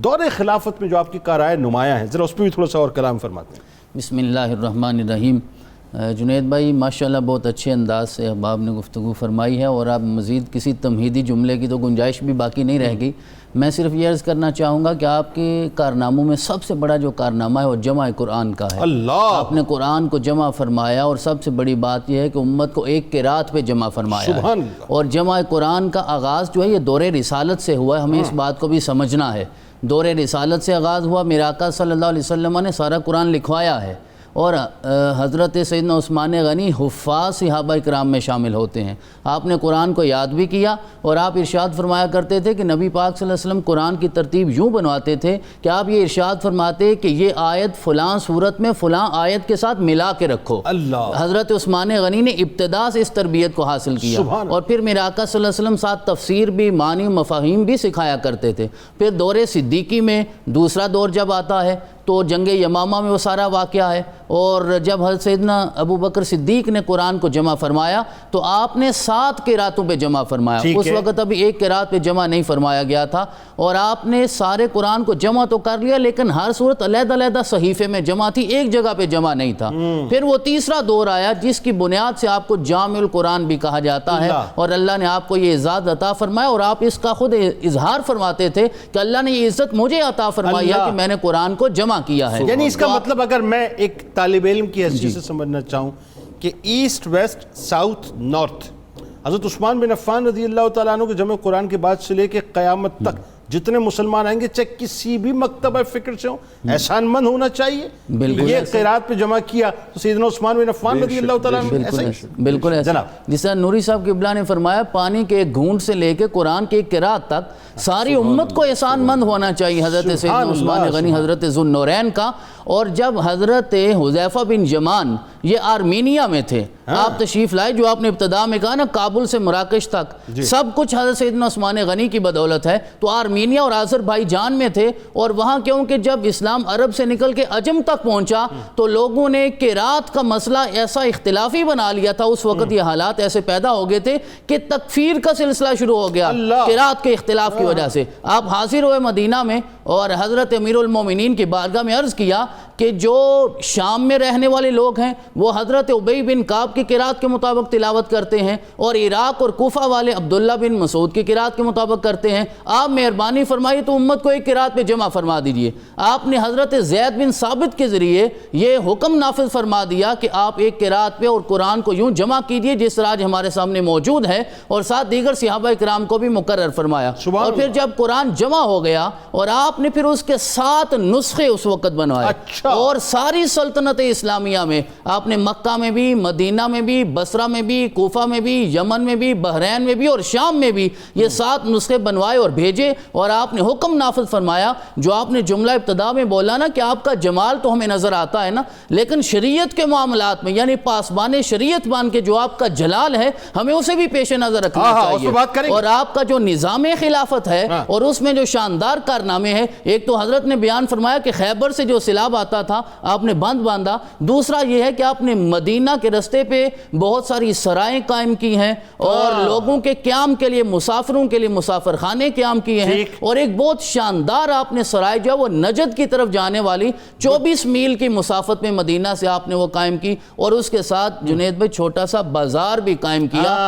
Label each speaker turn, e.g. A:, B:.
A: دور خلافت میں جو آپ کی کارائے نمایاں ہیں، ذرا اس پہ بھی تھوڑا سا اور کلام فرماتے ہیں۔
B: بسم اللہ الرحمن الرحیم۔ جنید بھائی ماشاءاللہ بہت اچھے انداز سے احباب نے گفتگو فرمائی ہے، اور اب مزید کسی تمہیدی جملے کی تو گنجائش بھی باقی نہیں رہ گئی۔ میں صرف یہ عرض کرنا چاہوں گا کہ آپ کے کارناموں میں سب سے بڑا جو کارنامہ ہے وہ جمع قرآن کا ہے۔ آپ نے قرآن کو جمع فرمایا، اور سب سے بڑی بات یہ ہے کہ امت کو ایک قرات پہ جمع فرمایا ہے۔ اور جمع قرآن کا آغاز جو ہے یہ دور رسالت سے ہوا ہے، ہمیں اس بات کو بھی سمجھنا ہے۔ دور رسالت سے آغاز ہوا، میرے آقا صلی اللہ علیہ وسلم نے سارا قرآن لکھوایا ہے، اور حضرت سیدنا عثمان غنی حفاظ صحابہ اکرام میں شامل ہوتے ہیں۔ آپ نے قرآن کو یاد بھی کیا، اور آپ ارشاد فرمایا کرتے تھے کہ نبی پاک صلی اللہ علیہ وسلم قرآن کی ترتیب یوں بنواتے تھے کہ آپ یہ ارشاد فرماتے کہ یہ آیت فلاں صورت میں فلاں آیت کے ساتھ ملا کے رکھو۔ حضرت عثمان غنی نے ابتدا سے اس تربیت کو حاصل کیا، اور پھر میرے آقا صلی اللہ علیہ وسلم ساتھ تفسیر بھی، معنی مفاہیم بھی سکھایا کرتے تھے۔ پھر دور صدیقی میں دوسرا دور جب آتا ہے تو جنگ یمامہ میں وہ سارا واقعہ ہے، اور جب حضرت سیدنا ابو بکر صدیق نے قرآن کو جمع فرمایا تو آپ نے 7 قراتوں پہ جمع فرمایا۔ اس وقت ابھی ایک قرات پہ جمع نہیں فرمایا گیا تھا، اور آپ نے سارے قرآن کو جمع تو کر لیا، لیکن ہر صورت علیحدہ علیحدہ صحیفے میں جمع تھی، ایک جگہ پہ جمع نہیں تھا۔ پھر وہ تیسرا دور آیا جس کی بنیاد سے آپ کو جامع القرآن بھی کہا جاتا ہے، اور اللہ نے آپ کو یہ اعزاز عطا فرمایا، اور آپ اس کا خود اظہار فرماتے تھے کہ اللہ نے یہ عزت مجھے عطا فرمائی ہے کہ میں نے قرآن کو جمع کیا ہے۔
A: یعنی اس کا مطلب اگر میں ایک طالب علم کی حیثیت سے سمجھنا چاہوں کہ ایسٹ ویسٹ ساؤتھ نارتھ، حضرت عثمان بن عفان رضی اللہ تعالیٰ عنہ کے جمع قرآن کے بعد سے لے کے قیامت تک جتنے مسلمان آئیں گے چاہے کسی بھی مکتبہ فکر سے ہوں، احسان مند ہونا چاہیے۔ یہ قرات پہ جمع کیا تو سیدنا عثمان بن عفان رضی اللہ تعالیٰ عنہ ایسا ہی
B: بالکل ایسا
A: جناب
B: جس طرح نوری صاحب قبلہ نے فرمایا پانی کے ایک گھونٹ سے لے کے قرآن کے ایک قرات تک ساری امت کو احسان مند ہونا چاہیے حضرت سیدنا عثمان غنی حضرت ذو النورین کا۔ اور جب حضرت حذیفہ بن یمان یہ آرمینیا میں تھے، آپ تشریف لائے، جو آپ نے ابتدا میں کہا نا کابل سے مراکش تک سب کچھ حضرت سیدنا عثمان غنی کی بدولت ہے، تو آرمینیا اور آذربائیجان میں تھے، اور وہاں کیونکہ جب اسلام عرب سے نکل کے عجم تک پہنچا تو لوگوں نے قرات کا مسئلہ ایسا اختلافی بنا لیا تھا، اس وقت یہ حالات ایسے پیدا ہو گئے تھے کہ تکفیر کا سلسلہ شروع ہو گیا قرات کے اختلاف کی وجہ سے۔ آپ حاضر ہوئے مدینہ میں، اور حضرت امیر المومنین کی بارگاہ میں عرض کیا کہ جو شام میں رہنے والے لوگ ہیں وہ حضرت ابی بن کعب کی قرات کے مطابق تلاوت کرتے ہیں، اور عراق اور کوفہ والے عبداللہ بن مسعود کی قرات کے مطابق کرتے ہیں، آپ مہربانی فرمائیے تو امت کو ایک قرات پہ جمع فرما دیجئے۔ آپ نے حضرت زید بن ثابت کے ذریعے یہ حکم نافذ فرما دیا کہ آپ ایک قرات پہ اور قرآن کو یوں جمع کیجئے جس طرح آج ہمارے سامنے موجود ہے، اور ساتھ دیگر صحابہ اکرام کو بھی مقرر فرمایا۔ اور پھر جب قرآن جمع ہو گیا اور آپ نے پھر اس کے 7 نسخے اس وقت بنوائے، اور ساری سلطنت اسلامیہ میں آپ نے مکہ میں بھی، مدینہ میں بھی، بصرہ میں بھی، کوفہ میں بھی، یمن میں بھی، بحرین میں بھی اور شام میں بھی یہ 7 نسخے بنوائے اور بھیجے، اور آپ نے حکم نافذ فرمایا۔ جو آپ نے جملہ ابتدا میں بولا نا کہ آپ کا جمال تو ہمیں نظر آتا ہے نا، لیکن شریعت کے معاملات میں یعنی پاسبان شریعت بان کے جو آپ کا جلال ہے ہمیں اسے بھی پیش نظر رکھنا چاہیے۔ اور آپ کا جو نظام خلافت ہے اور اس میں جو شاندار کارنامے ہیں، ایک تو حضرت نے بیان فرمایا کہ خیبر سے جو سیلاب آتا تھا آپ نے بند باندھا، دوسرا یہ ہے کہ آپ نے مدینہ کے رستے پہ بہت ساری سرائیں قائم کی ہیں، اور لوگوں کے قیام کے لیے، مسافروں کے لیے مسافر خانے قیام کیے ہیں، اور ایک بہت شاندار آپ نے سرائے جو ہے وہ نجد کی طرف جانے والی 24 میل کی مسافت میں مدینہ سے آپ نے وہ قائم کی، اور اس کے ساتھ جنید بھائی چھوٹا سا بازار بھی قائم کیا۔